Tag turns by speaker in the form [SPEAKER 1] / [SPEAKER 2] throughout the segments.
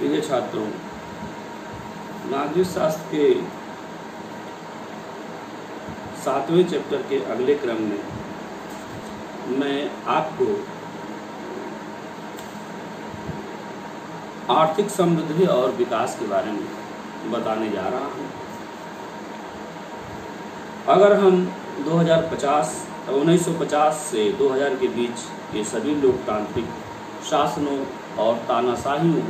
[SPEAKER 1] प्रिय छात्रों, नागरिक शास्त्र के 7वें चैप्टर के अगले क्रम में मैं आपको आर्थिक समृद्धि और विकास के बारे में बताने जा रहा हूँ। अगर हम 1950 से 2000 के बीच के सभी लोकतांत्रिक शासनों और तानाशाहियों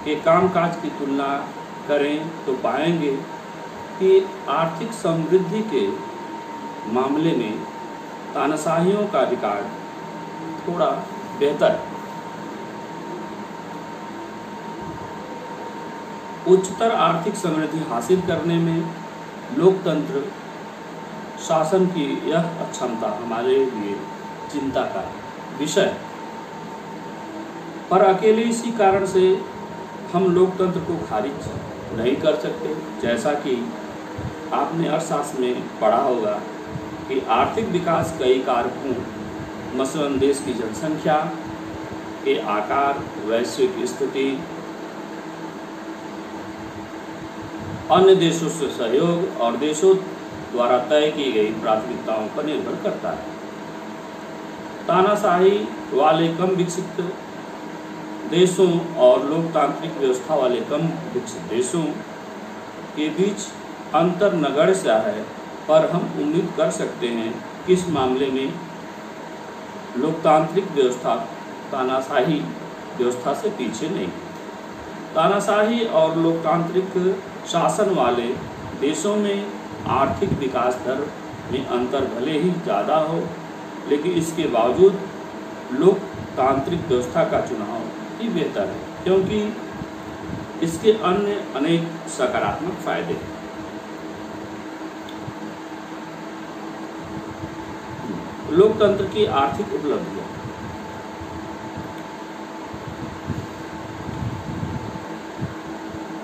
[SPEAKER 1] के कामकाज की तुलना करें तो पाएंगे कि आर्थिक समृद्धि के मामले में तानाशाहियों का रिकॉर्ड थोड़ा बेहतर है। उच्चतर आर्थिक समृद्धि हासिल करने में लोकतंत्र शासन की यह अक्षमता हमारे लिए चिंता का विषय है। पर अकेले इसी कारण से हम लोकतंत्र को खारिज नहीं कर सकते। जैसा कि आपने अर्थशास्त्र में पढ़ा होगा कि आर्थिक विकास कई कारकों, मसलन देश की जनसंख्या के आकार, वैश्विक स्थिति, अन्य देशों से सहयोग और देशों द्वारा तय की गई प्राथमिकताओं पर निर्भर करता है। तानाशाही वाले कम विकसित देशों और लोकतांत्रिक व्यवस्था वाले कम विकसित देशों के बीच अंतर नगण्य सा है, पर हम उम्मीद कर सकते हैं कि इस मामले में लोकतांत्रिक व्यवस्था तानाशाही व्यवस्था से पीछे नहीं। तानाशाही और लोकतांत्रिक शासन वाले देशों में आर्थिक विकास दर में अंतर भले ही ज़्यादा हो, लेकिन इसके बावजूद लोकतांत्रिक व्यवस्था का चुनाव ही बेहतर है, क्योंकि इसके अन्य अनेक सकारात्मक फायदे हैं। लोकतंत्र की आर्थिक उपलब्धियां।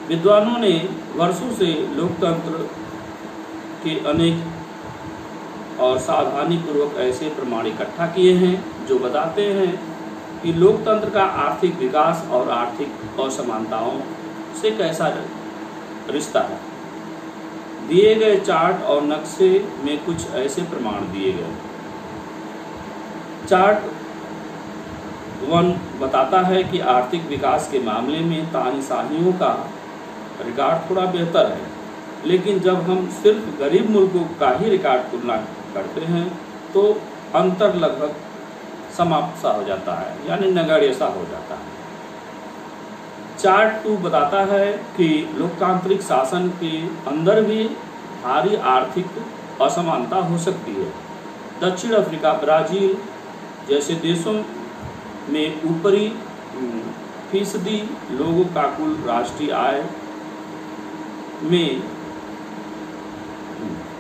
[SPEAKER 1] विद्वानों ने वर्षों से लोकतंत्र के अनेक और सावधानी पूर्वक ऐसे प्रमाण इकट्ठा किए हैं जो बताते हैं कि लोकतंत्र का आर्थिक विकास और आर्थिक असमानताओं से कैसा रिश्ता है। दिए गए चार्ट और नक्शे में कुछ ऐसे प्रमाण दिए गए। चार्ट 1 बताता है कि आर्थिक विकास के मामले में तानाशाहियों का रिकॉर्ड थोड़ा बेहतर है, लेकिन जब हम सिर्फ गरीब मुल्कों का ही रिकॉर्ड तुलना करते हैं तो अंतर लगभग समाप्त सा हो जाता है, यानी नगण्य सा हो जाता है। चार्ट 2 बताता है कि लोकतांत्रिक शासन के अंदर भी भारी आर्थिक असमानता हो सकती है। दक्षिण अफ्रीका, ब्राजील जैसे देशों में ऊपरी फीसदी लोगों का कुल राष्ट्रीय आय में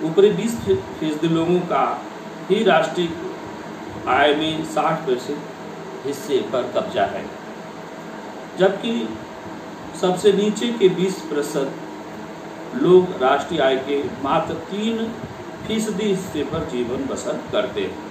[SPEAKER 1] ऊपरी 20% लोगों का ही राष्ट्रीय आय में 60% हिस्से पर कब्जा है, जबकि सबसे नीचे के 20% लोग राष्ट्रीय आय के मात्र 3% हिस्से पर जीवन बसर करते हैं।